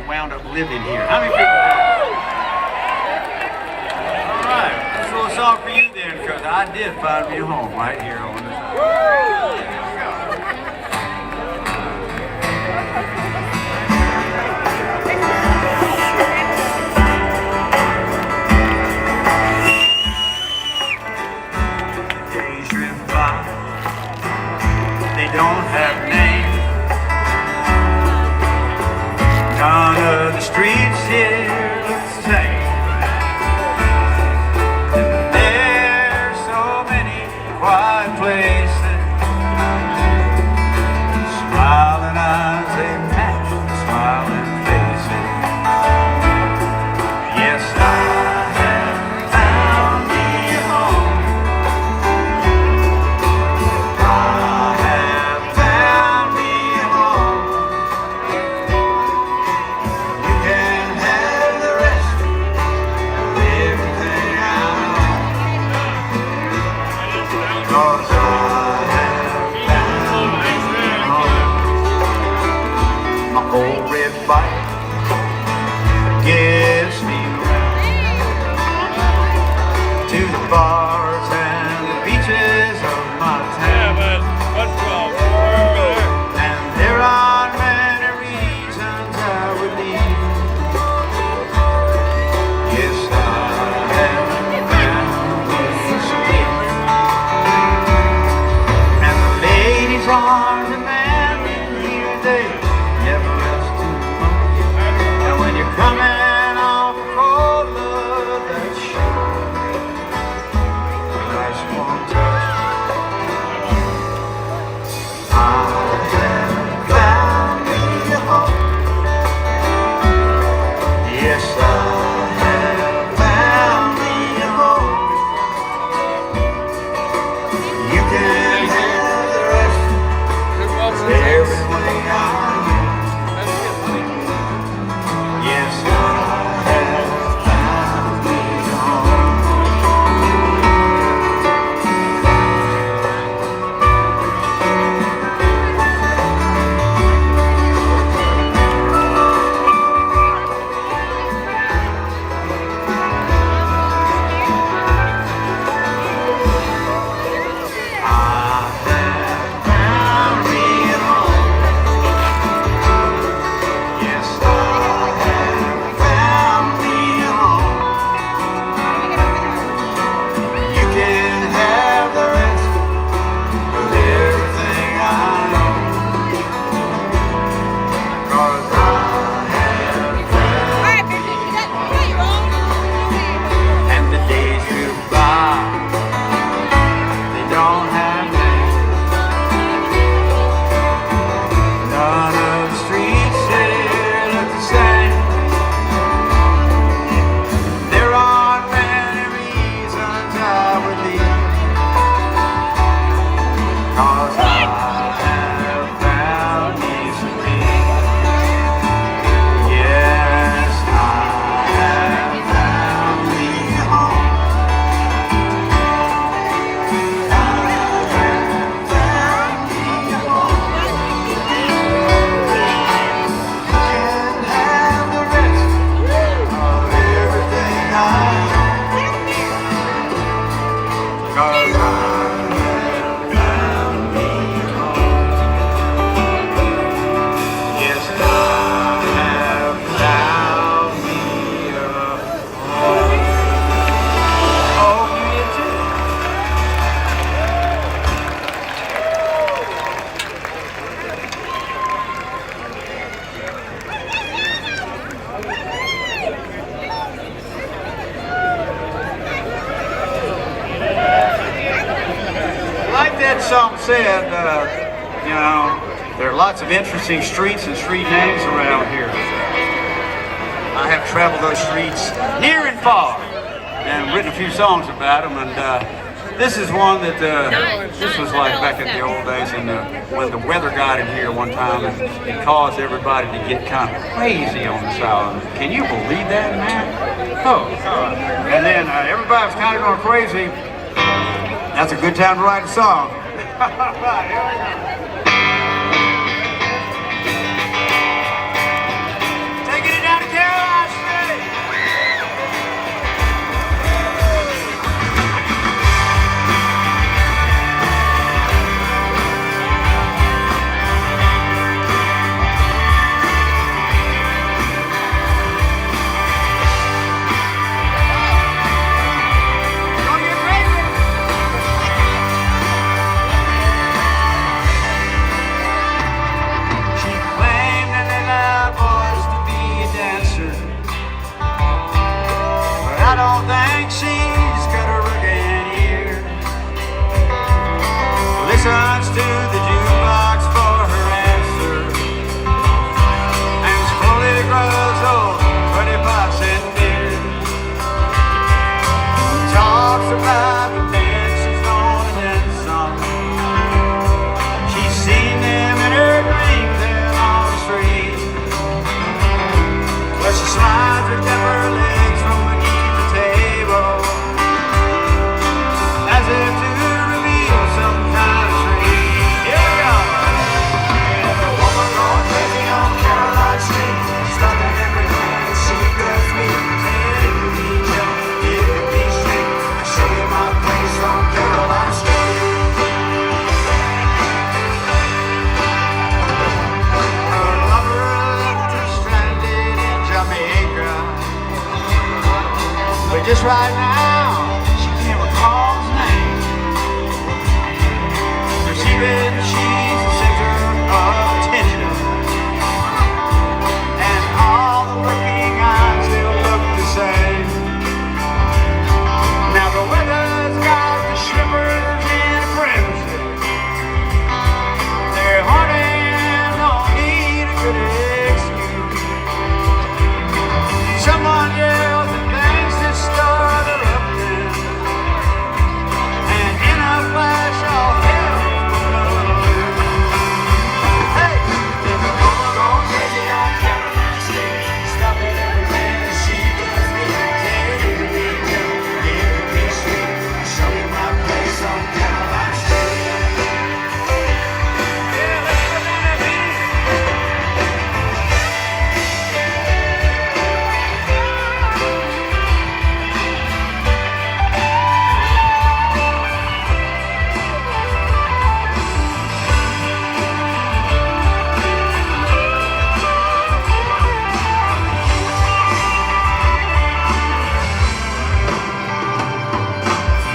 wound up living here. How many people did? All right, this little song for you then, because I did find me a home right here on this. Days drift by, they don't have names. None of the streets here look the same. And there's so many quiet places. Smiling eyes, they match the smiling faces. Yes, I have found me a home. I have found me a home. You can have the rest of everything I own. 'Cause I have found me a home. My old red bike gets me around to the bars and the beaches of my town. And there are many reasons I would leave. Yes, I have found this place. And the ladies are demanding here, they never rest too much. And when you're coming off a cold love, that's sure a nice warm touch. I have found me a home. Yes, I have found me a home. You can have the rest of everything I own. Yes, I have found me a home. I have found me a home. Yes, I have found me a home. You can have the rest of everything I own. 'Cause I have found me a home. And the days go by, they don't have names. None of the streets here look the same. There are many reasons I would leave. 'Cause I have found me some peace. Yes, I have found me a home. I have found me a home. You can have the rest of everything I own. 'Cause I have found me a home. Yes, I have found me a home. Oh, you too. Like that song said, you know, there are lots of interesting streets and street names around here. I have traveled those streets near and far and written a few songs about them. And this is one that, this was like back in the old days when the weather got in here one time and it caused everybody to get kind of crazy on this island. Can you believe that, man? Oh, and then everybody was kind of going crazy. That's a good time to write a song. Right, here we go. Taking it just right now, she can't recall his name. Perceiving she's the center of attention, and all the looking eyes still look the same. Now the weather's got the shrimpers in a frenzy. They're haunting, don't need a good excuse. Someone yells and things just start erupting, and in a flash all hell broke loose. Hey! There's a woman gone crazy on Caroline Street, stopping everything that she does me. Take me down, give me sweet, show me my place on Caroline Street. Yeah, let's go down that beat.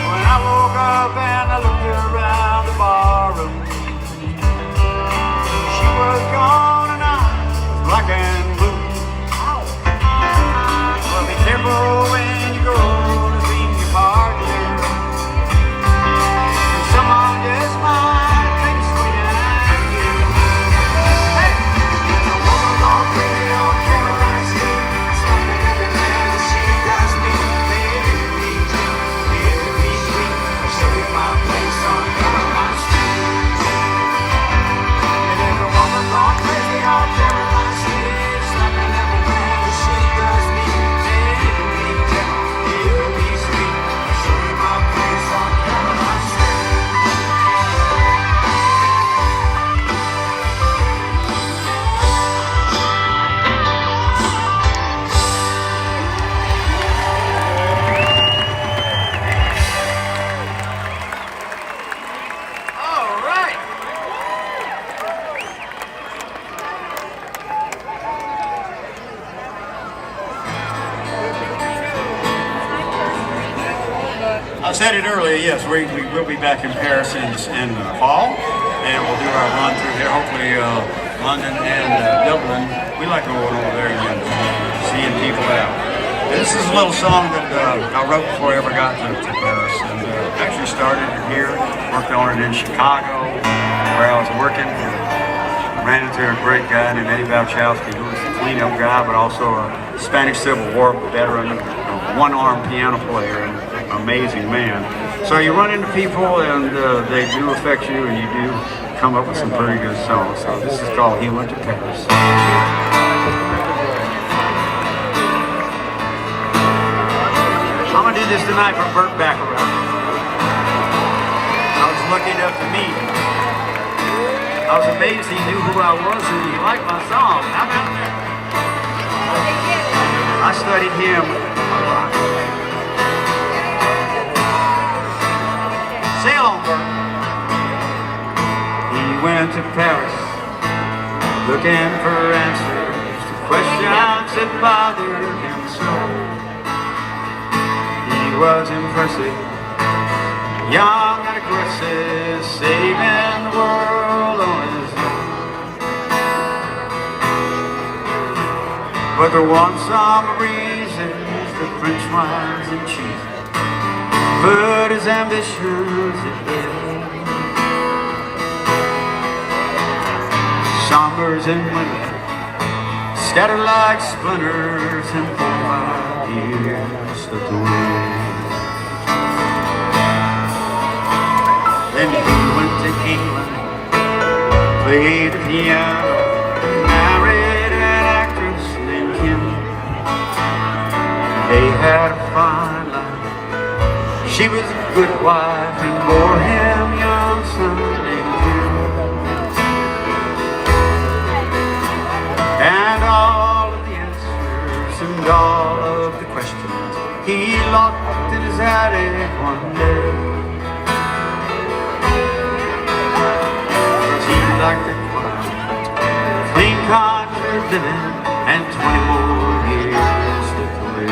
When I woke up and I looked around the barroom, she was gone and I was black and blue. Well, be careful when you go to see your partner. Someone just might take a swing at you. Hey! There's a woman gone crazy on Caroline Street, stopping everything that she does me. Baby, be sweet, show me my place on Caroline Street. And there's a woman gone crazy on Caroline Street, stopping everything that she does me. Baby, be sweet, show me my place on Caroline Street. All right. I said it earlier, yes, we will be back in Paris in the fall, and we'll do our run through here, hopefully London and Dublin. We like going over there and seeing people out. This is a little song that I wrote before I ever got to Paris, and actually started it here, worked on it in Chicago, where I was working. Ran into a great guy named Eddie Balchowski, who was the cleanup guy, but also a Spanish Civil War veteran, a one-armed piano player, and amazing man. So you run into people, and they do affect you, and you do come up with some pretty good songs. So this is called "He Went to Paris." I'm gonna do this tonight for Burt Bacharach. I was lucky enough to meet him. I was amazed he knew who I was and he liked my song. How about that? I studied him a lot. Sail on, Burt. He went to Paris looking for answers to questions that bothered him so. He was impressive, young and aggressive, saving the world on his own. But there was some reasons the French wines and cheese put his ambitions at bay. Summers and winter scattered like splinters and 4 years slipped away. Then he went to England, played the piano, married an actress named Kim. They had a fine life. She was a good wife and bore him young son named Jim. And all of the answers and all of the questions he locked in his attic one day. Like the quiet, clean country living, and 20 more years slipped away.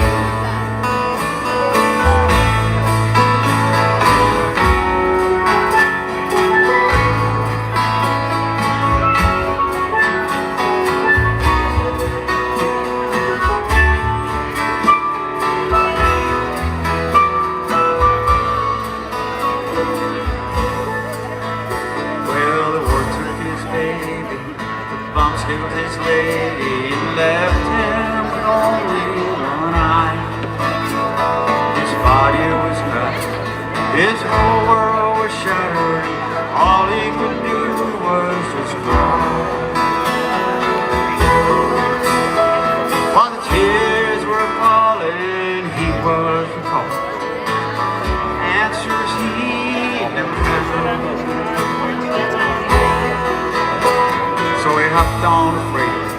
hopped on a freighter,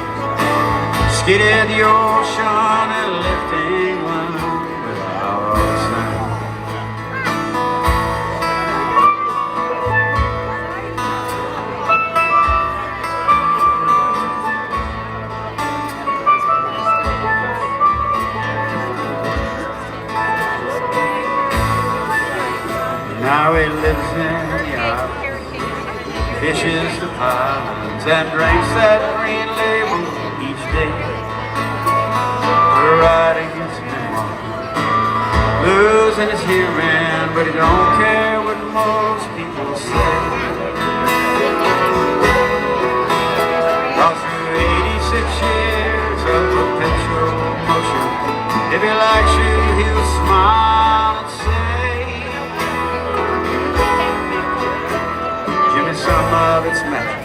skidded the ocean and left England without a sound. Now he lives in the islands, fishes the islands, and drinks that green label each day. Writing his memoir, losing his hearing, but he don't care what most people say. All through 86 years of perpetual motion, if he likes you, he'll smile and say, some of it's magic,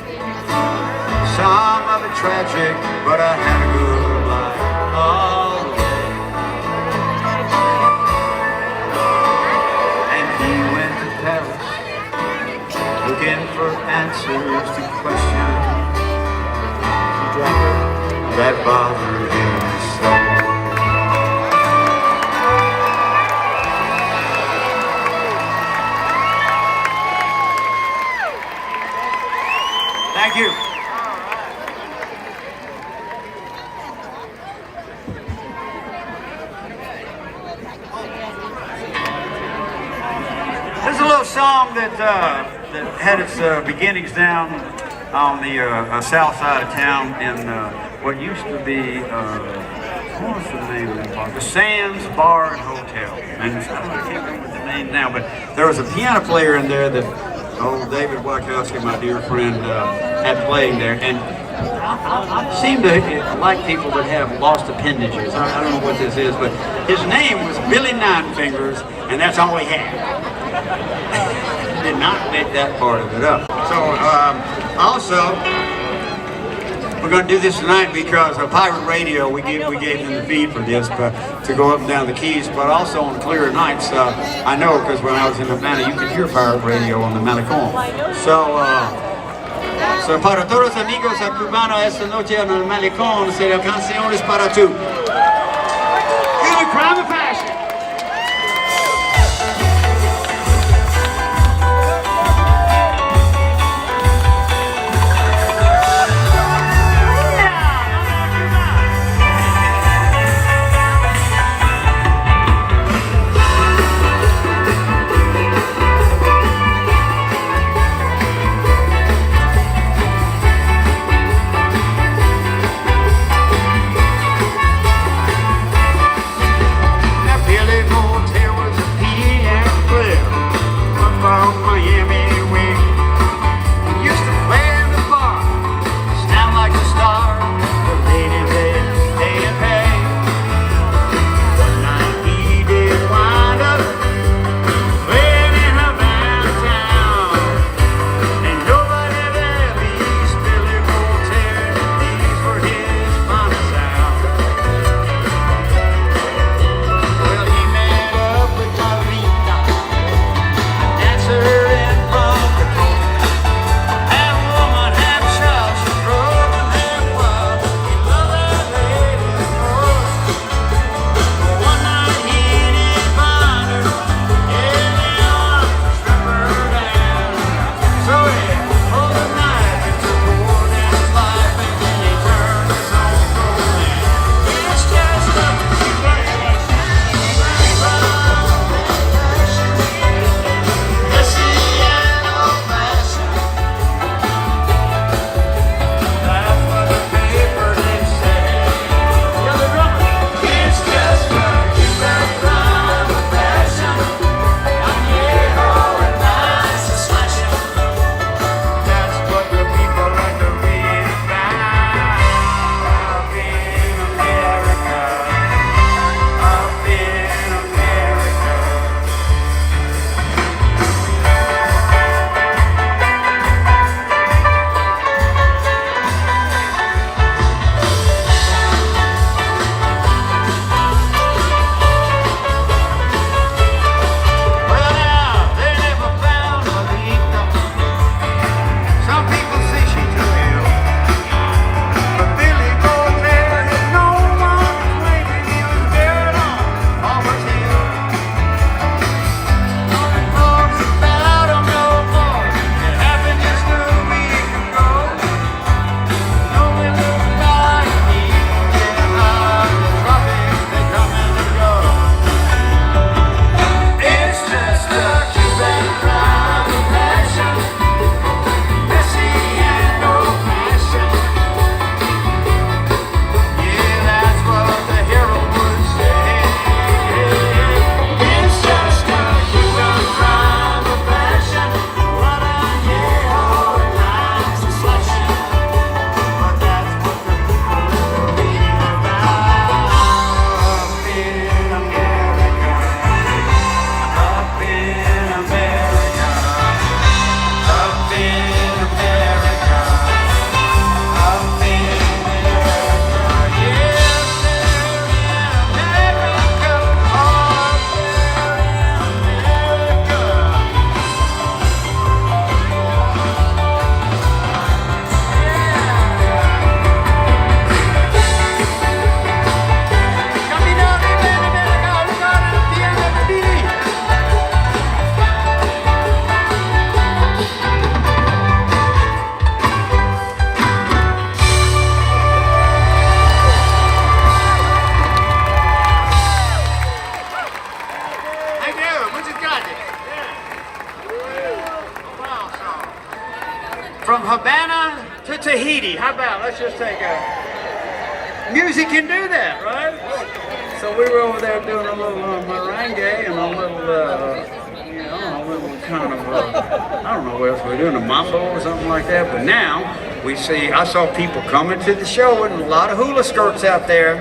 some of it tragic, but I had a good life all the way. And he went to Paris, looking for answers to questions that bothered him so. Thank you. This is a little song that had its beginnings down on the south side of town in what used to be, what was the name of the bar? The Sands Bar and Hotel. And I can't remember the name now, but there was a piano player in there that old David Wachowski, my dear friend, had playing there, and I seem to like people that have lost appendages. I don't know what this is, but his name was Billy Ninefingers, and that's all he had. Did not make that part of it up. So, also, we're going to do this tonight because of Pirate Radio. We gave them the feed for this, but to go up and down the keys. But also on clearer nights, I know because when I was in Atlanta, you could hear Pirate Radio on the Malecón. So para todos los amigos cubanos esta noche en el Malecón, será canciones para tú. Good crime of passion. Tahiti. How about, let's just take a, music can do that, right? So we were over there doing a little merengue and a little, you know, a little kind of, I don't know what else we were doing, a mambo or something like that. But now we see, I saw people coming to the show and a lot of hula skirts out there.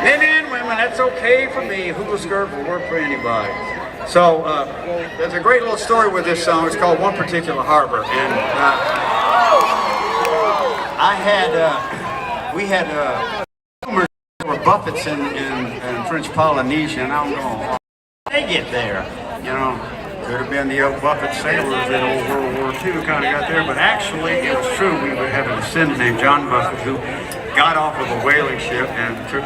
Men and women, that's okay for me. Hula skirt will work for anybody. So there's a great little story with this song. It's called One Particular Harbor. And we had rumors there were Buffetts in French Polynesia, and I don't know how they get there. You know, could have been the old Buffett sailors in old World War II kind of got there, but actually it was true. We would have a descendant named John Buffett who got off of a whaling ship and took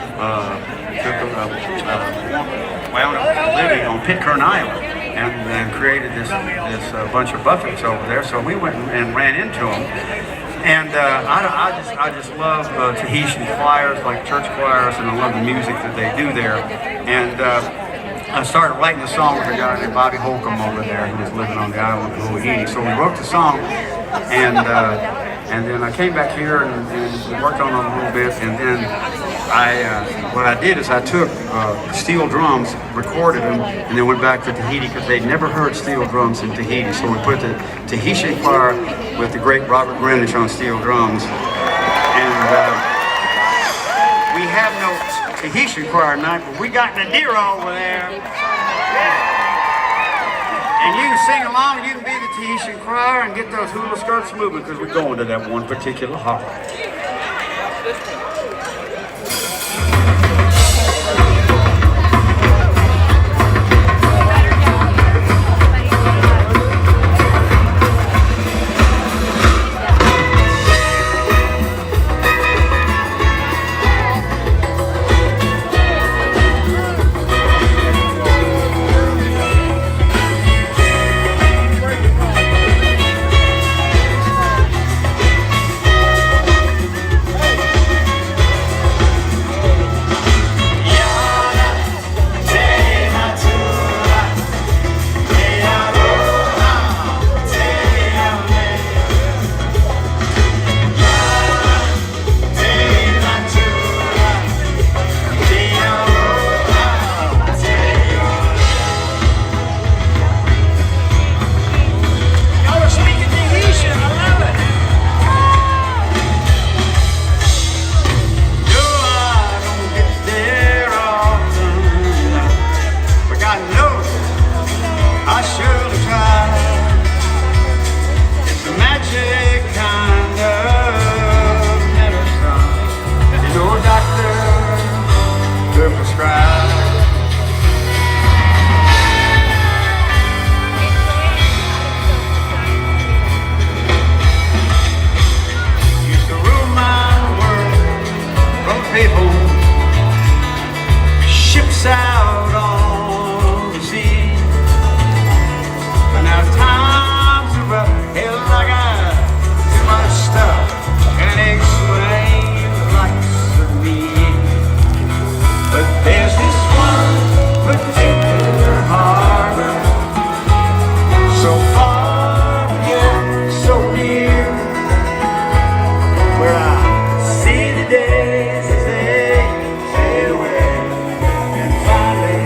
wound up living on Pitcairn Island and created this bunch of Buffetts over there. So we went and ran into them. And I just love Tahitian choirs, like church choirs, and I love the music that they do there. And I started writing the song with a guy named Bobby Holcomb over there who was living on the island of Hawaii. So we wrote the song, and then I came back here and we worked on it a little bit, and then what I did is I took steel drums, recorded them, and then went back to Tahiti because they'd never heard steel drums in Tahiti. So we put the Tahitian choir with the great Robert Greenwich on steel drums, and we have no Tahitian choir tonight, but we got Nadira over there. And you can sing along, you can be the Tahitian choir and get those hula skirts moving because we're going to that one particular harbor. Out on the sea, but now times are rough. Hell, I got too much stuff and explain the likes of me. But there's this one particular harbor, so far yet so near, where I see the days as they fade away. Finally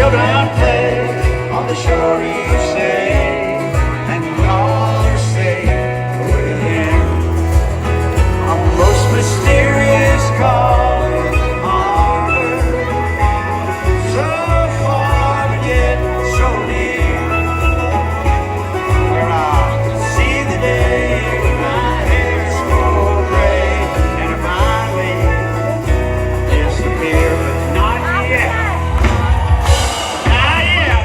children play on the shore, you say, and when all are safe within, a most mysterious calling harbor, so far but yet so near, where I see the day when my hair's full gray and I finally disappear, but not yet. Not yet.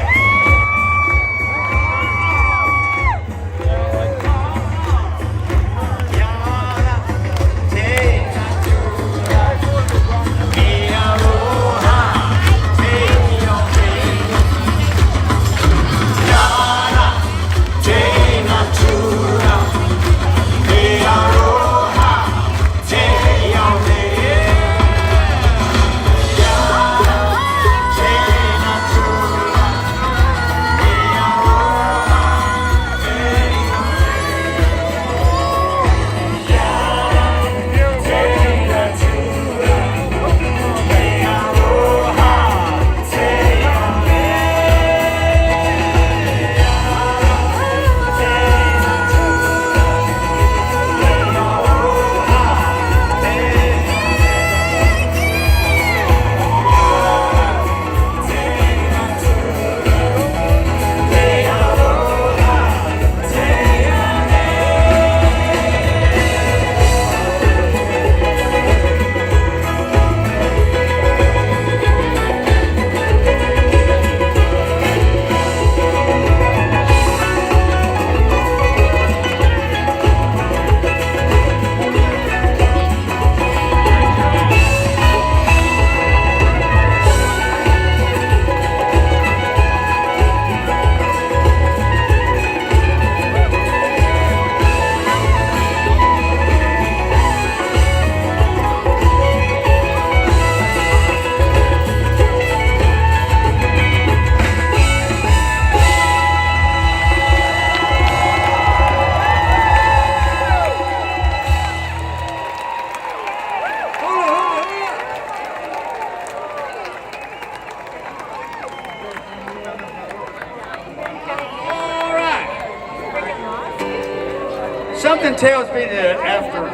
Something tells me that after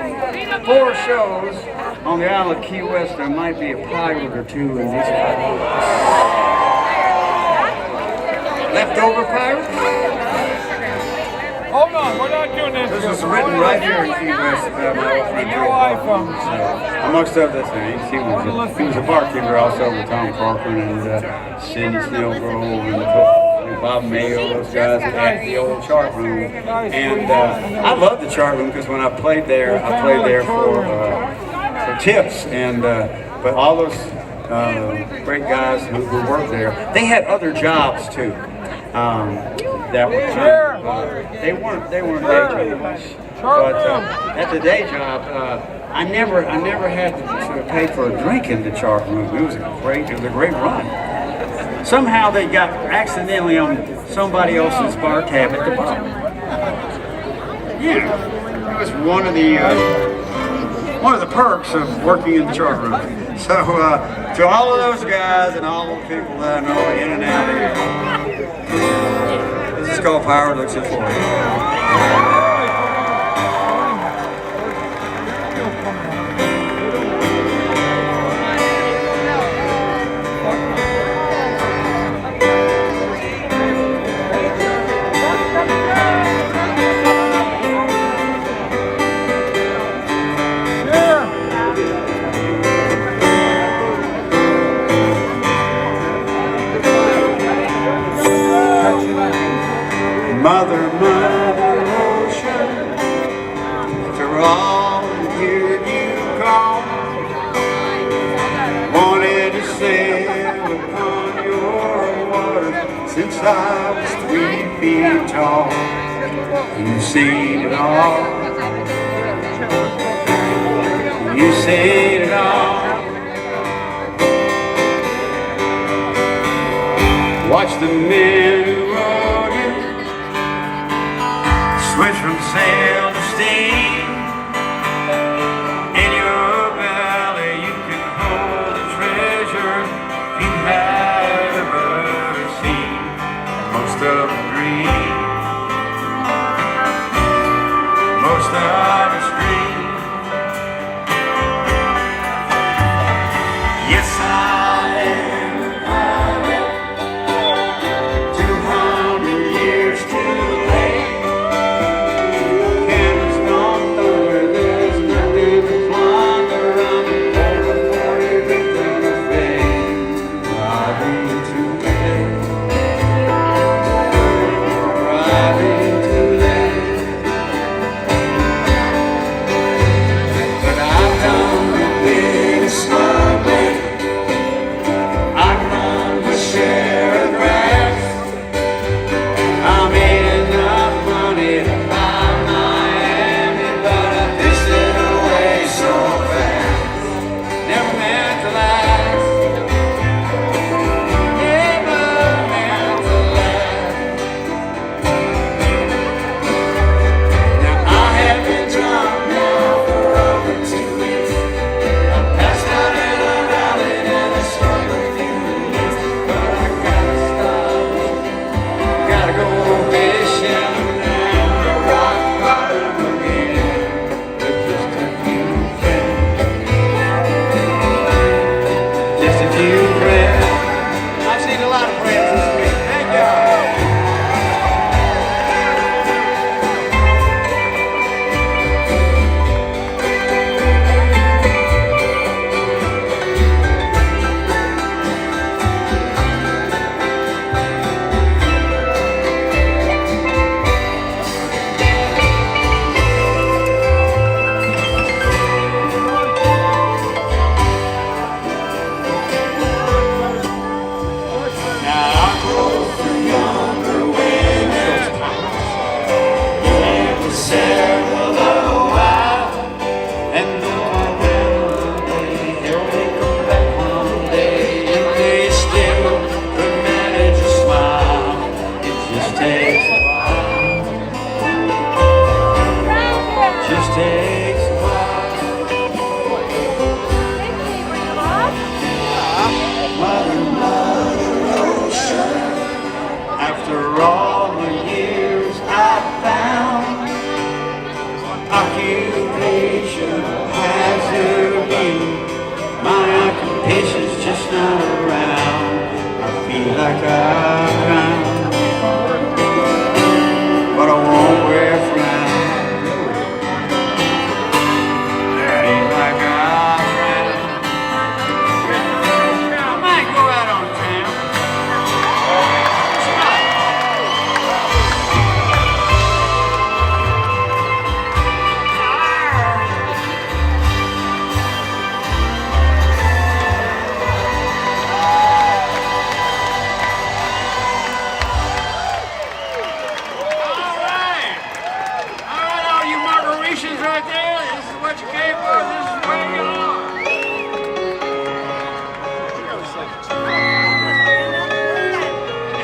4 shows on the island of Key West, there might be a pilot or two in these leftover pirates. Hold on, we're not doing this. This is written right here in Key West about my old friend Joe Parker. So, amongst other things, he was a barkeeper also with Tom Corcoran and Sidney Snellgrove and Bob Mayo, those guys that had the old chart room. And I loved the chart room because when I played there for tips. And but all those great guys who worked there, they had other jobs too. That were they weren't day jobs. But at the day job, I never had to pay for a drink in the chart room. It was a great run. Somehow they got accidentally on somebody else's bar tab at the bottom. Yeah, it was one of the perks of working in the chart room. So to all of those guys and all the people that I know in and out here, this is called Power Looks at 40. Mother ocean, after all here you come, wanted to sail upon your water since I was 3 feet tall. You've seen it all, you've seen it all. Watch the men who rode you switch from sail to steam. In your belly you can hold a treasure if you have ever of a dream. Most of us dream. Yes, I am a pirate, 200 years too late. Cannons gone thunder, there's nothing to plunder. I'm over for everything of fame. Arriving too late. Arriving too late. But I've done a bit of smuggling. I've run my share of grass. I made enough money to buy Miami, but I pissed it away so fast. Never meant to last. Never meant to last. Now I have been drunk now for over 2 weeks. I passed out in a valley and I struggled a few weeks, but I gotta stop. Gotta go fishing down the rock bottom again with just a few friends. Just a few friends. I've seen a lot of friends this week. Thank y'all. Now I drove through yonder winter and was there for a while. And though I ran away, hell, they come back one day and they still could manage a smile. It just takes a while. Just takes a while. Mother Ocean, after all the years I found, occupation hazard you. My occupation's just not around. I feel like I'm drowned, but I won't wear a frown. I feel like I'm drowned. I might go out on town. All right, all you margaritians right there, this is what you came for, this is where you are.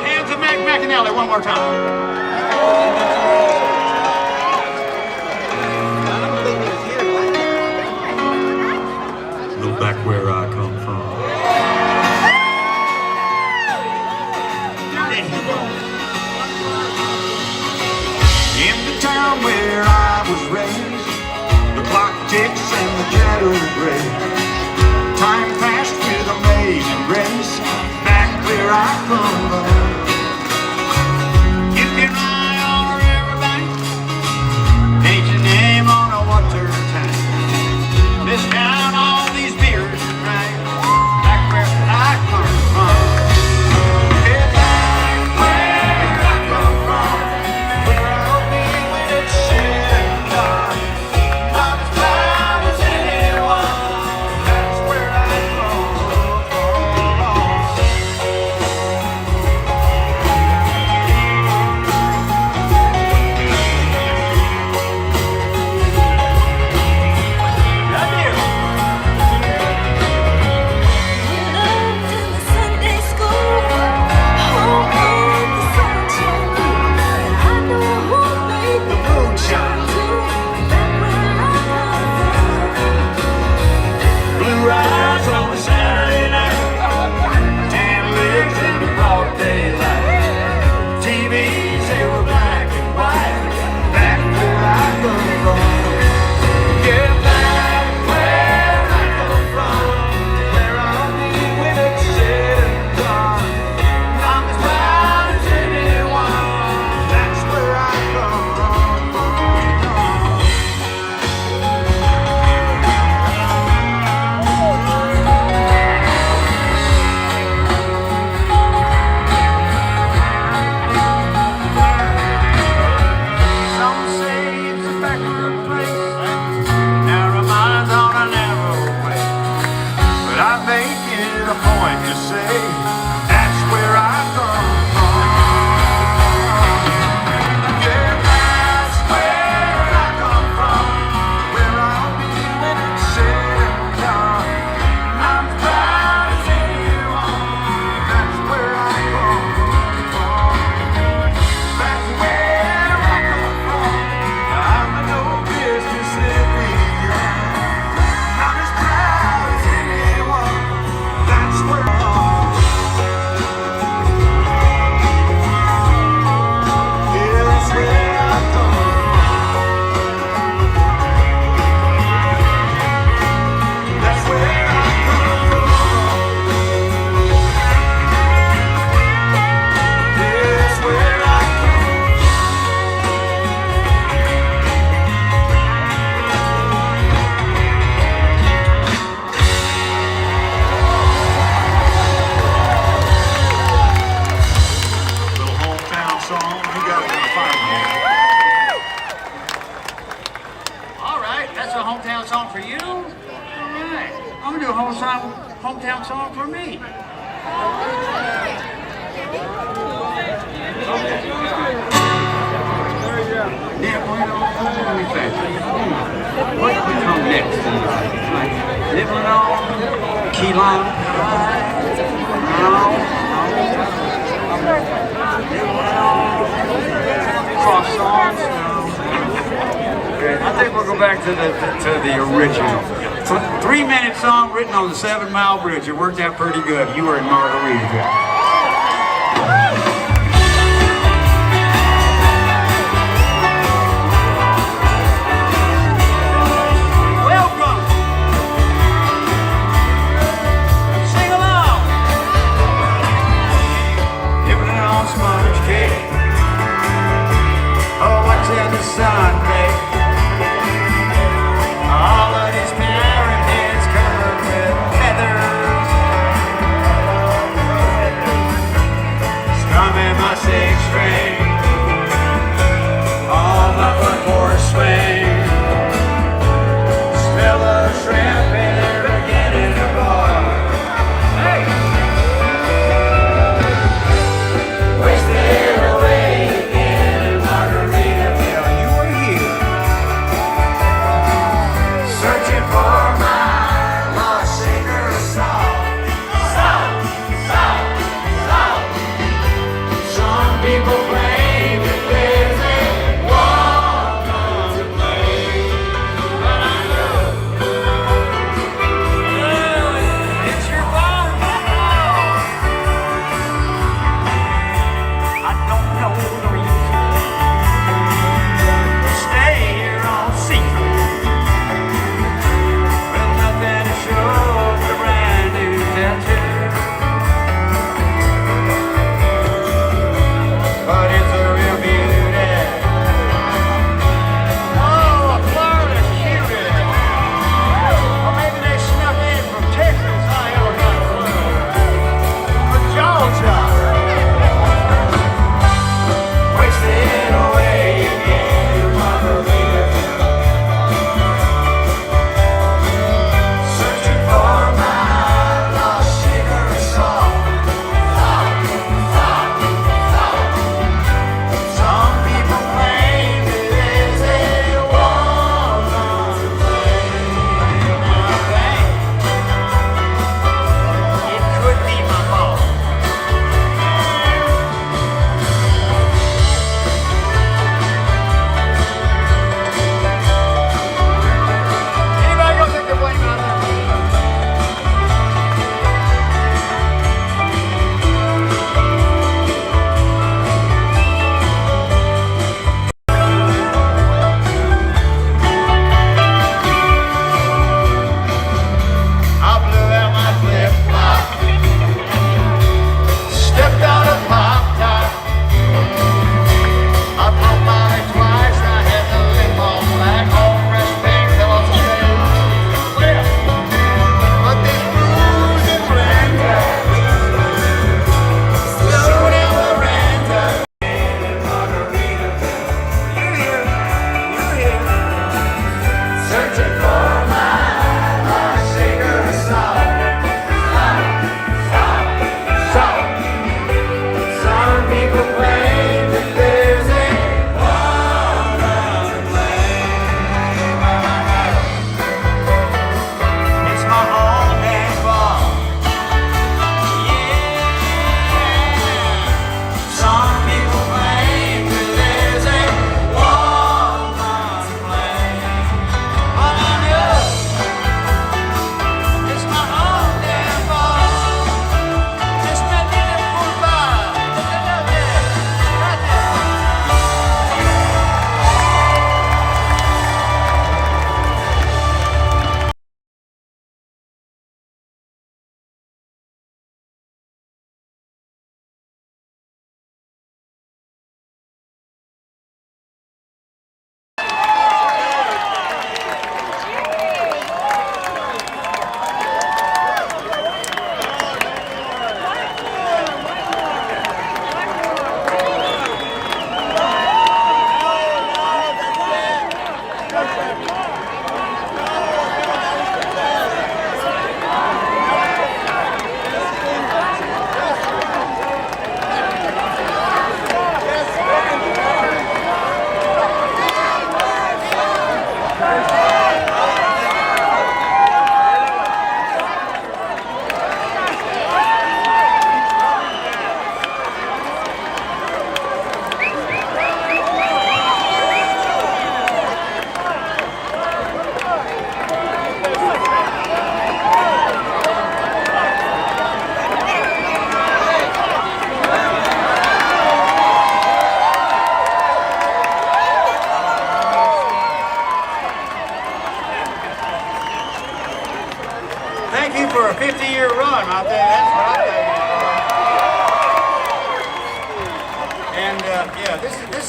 Hands of Mac McAnally one more time. Look back where I come from. In the town where I was raised, the clock ticks and the shadows gray. Time passed with amazing grace. Back where I come from, you can ride on a riverbank, paint your name on a water tank, discount all these beers and drank. Back where I come from. Yeah, back where I come from, where I'll be when it's said and done. Not as proud as anyone. That's where I come from. key lime pie. Croissants. I think we'll go back to the original. 3-minute song written on the 7 Mile Bridge. It worked out pretty good. You were in Margarita. Sunday, all of his parent heads covered with feathers, strumming my 6-string on my foot-board swing, smell of shrimp and they're beginning to boil. Hey! Wasted away again in Margaritaville. Searching for my lost shaker of salt. Salt, salt, salt. Some people claim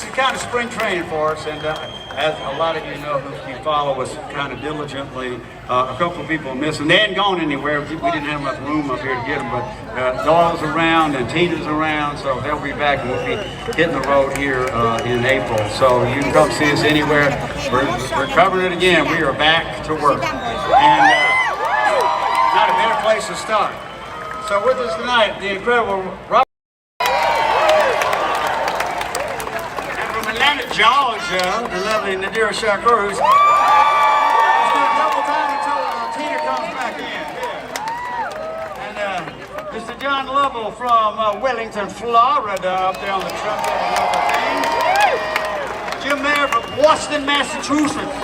this is kind of spring training for us, and as a lot of you know who follow us kind of diligently, a couple of people are missing. They hadn't gone anywhere. We didn't have enough room up here to get them, but Doyle's around and Tina's around, so they'll be back, and we'll be hitting the road here in April. So you can come see us anywhere. We're covering it again. We are back to work, and not a better place to start. So with us tonight, the incredible Robert. Georgia, the lovely Nadira Shakur, who's going to double time until Tina comes back in. Yeah. And Mr. John Lovell from Wellington, Florida, up there on the trumpet and other things. Jim Mayer from Boston, Massachusetts.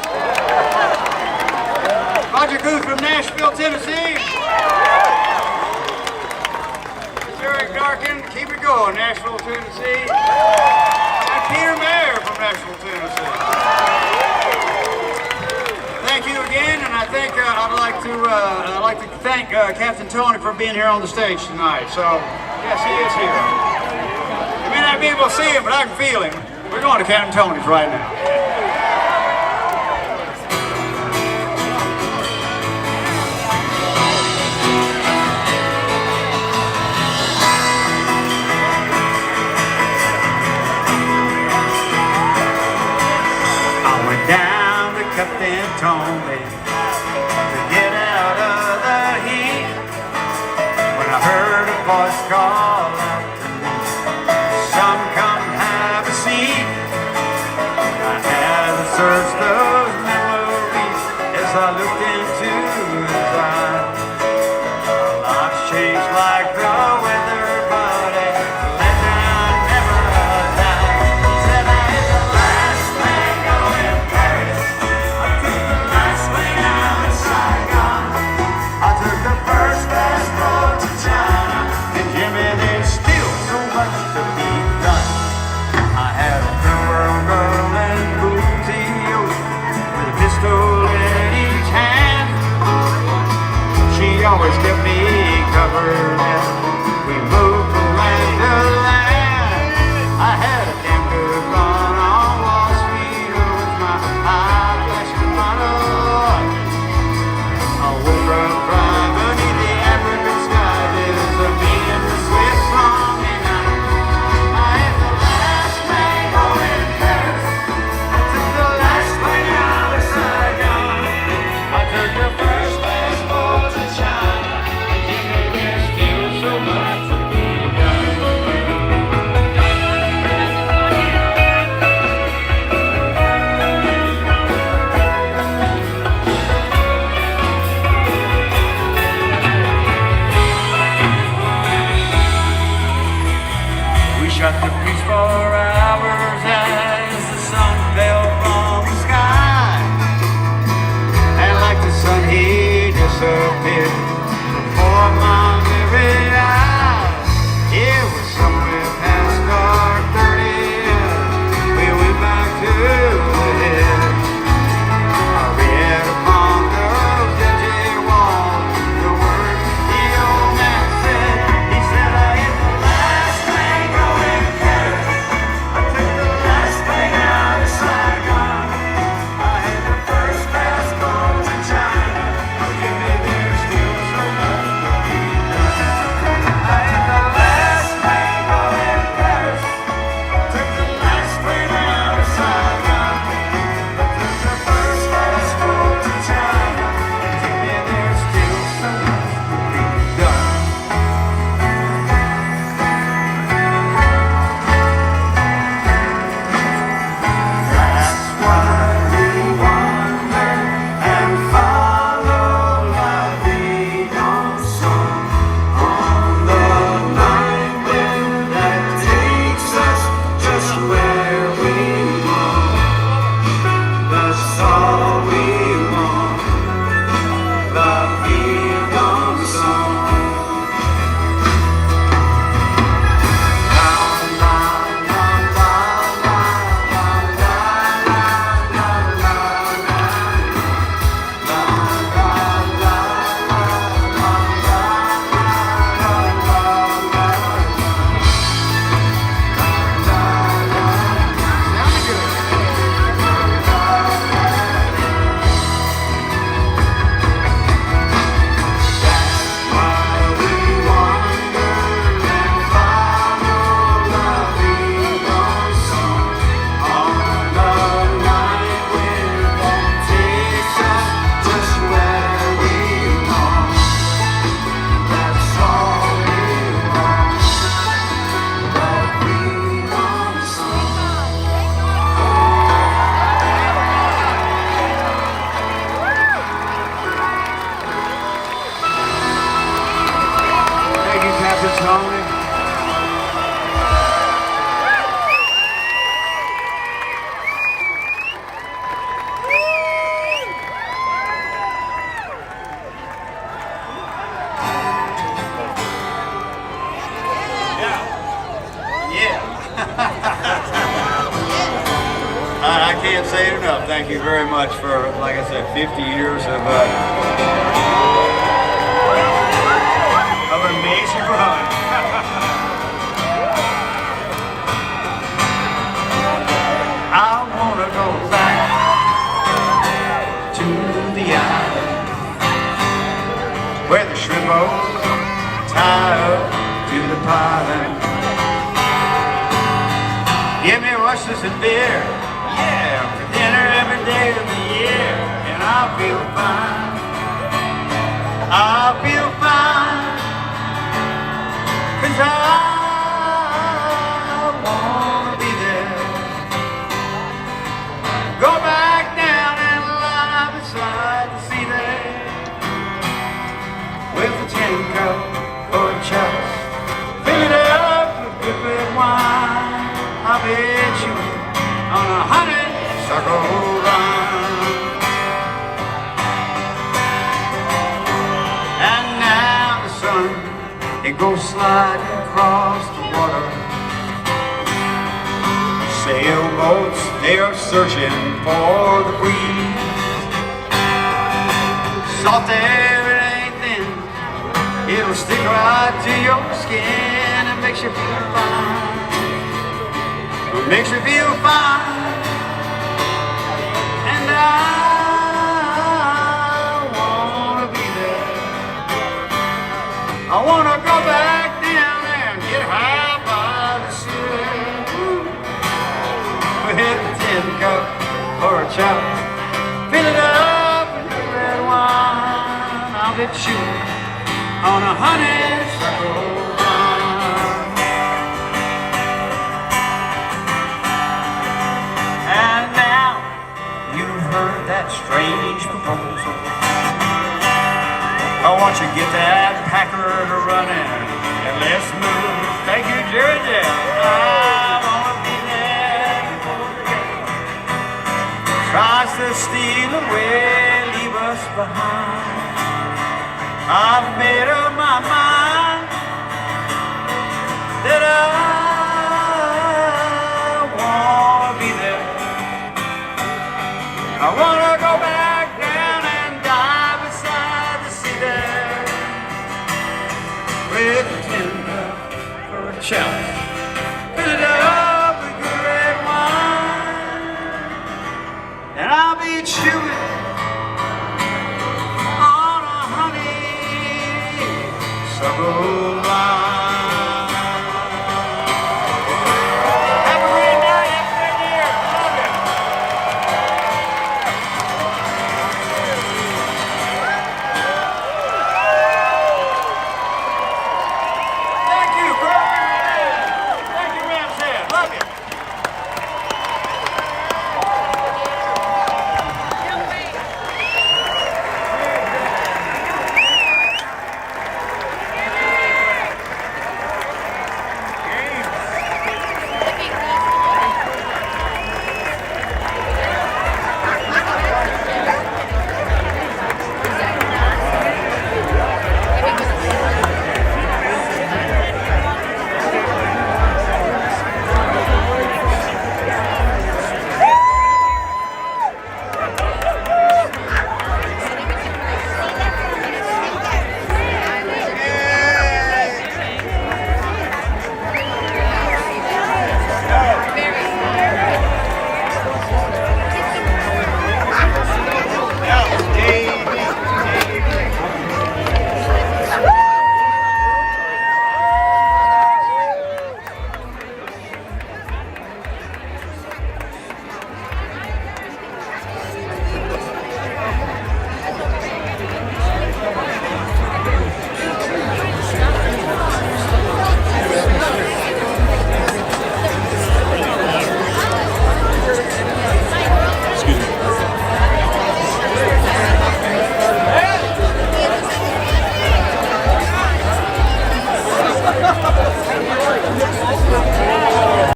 Roger Guth from Nashville, Tennessee. Eric Darkin, keep it going, Nashville, Tennessee. Peter Mayer from Nashville, Tennessee. Thank you again, and I think I'd like to thank Captain Tony for being here on the stage tonight. So, yes, he is here. You may not be able to see him, but I can feel him. We're going to Captain Tony's right now. Captain Tony to get out of the heat. When I heard a voice call out to me, "Son, come have a seat." I had to search those memories as I looked into his eyes. Our lives changed like the weather, but a legend never died. He said I hit the last thing going Paris. I took the first fast road to China, and Jimmy, there's still so much to be done. I had a world girl and booty with a pistol in each hand. She always kept me covered as we moved from land to land. I had a damn good run on Wall Street with my eye flashing model. I woke up right beneath the African sky. There's a me and the Swiss song, and I had the last train going Paris. I took the last train out of Saigon. I took the first fast boat to China. And there's still so much to be done. We shot the breeze for hours as the sun fell from the sky. And like the sun, he disappeared before my very eyes. It was somewhere past dark 30. We went back to the hill. I read upon those dingy walls the words the old man said. He said, I hit the last train going Paris. I took the last can't say it enough. Thank you very much for, like I said, 50 years of an amazing run. I want to go back to the island where the shrimp boats tie up to the piling. Give me oysters and beer, yeah, for dinner every day of the year, and I'll feel fine. I'll feel fine, 'cause I wanna be there. Go back down and lie beside the sea there, with a tin cup or a chalice, fill it up with good red wine. I'll bet you on a honeysuckle run. And now the sun, it goes sliding across the water. Sailboats, they are searching for the breeze. Salt air, it ain't thin, it'll stick right to your skin and makes you feel fine. It makes you feel fine. And I wanna be there. I wanna go back down and get high by the sea, with a tin cup or a chalice, fill it up with red wine. I'll bet you on a honeysuckle run. And now you've heard that strange proposal. I want you to get that Packard running and let's move. Thank you, Georgia. I wanna be there. Tries to steal away, leave us behind. I've made up my mind that I wanna be there. I wanna go back down and die beside the sea there, with a tin cup or a chalice,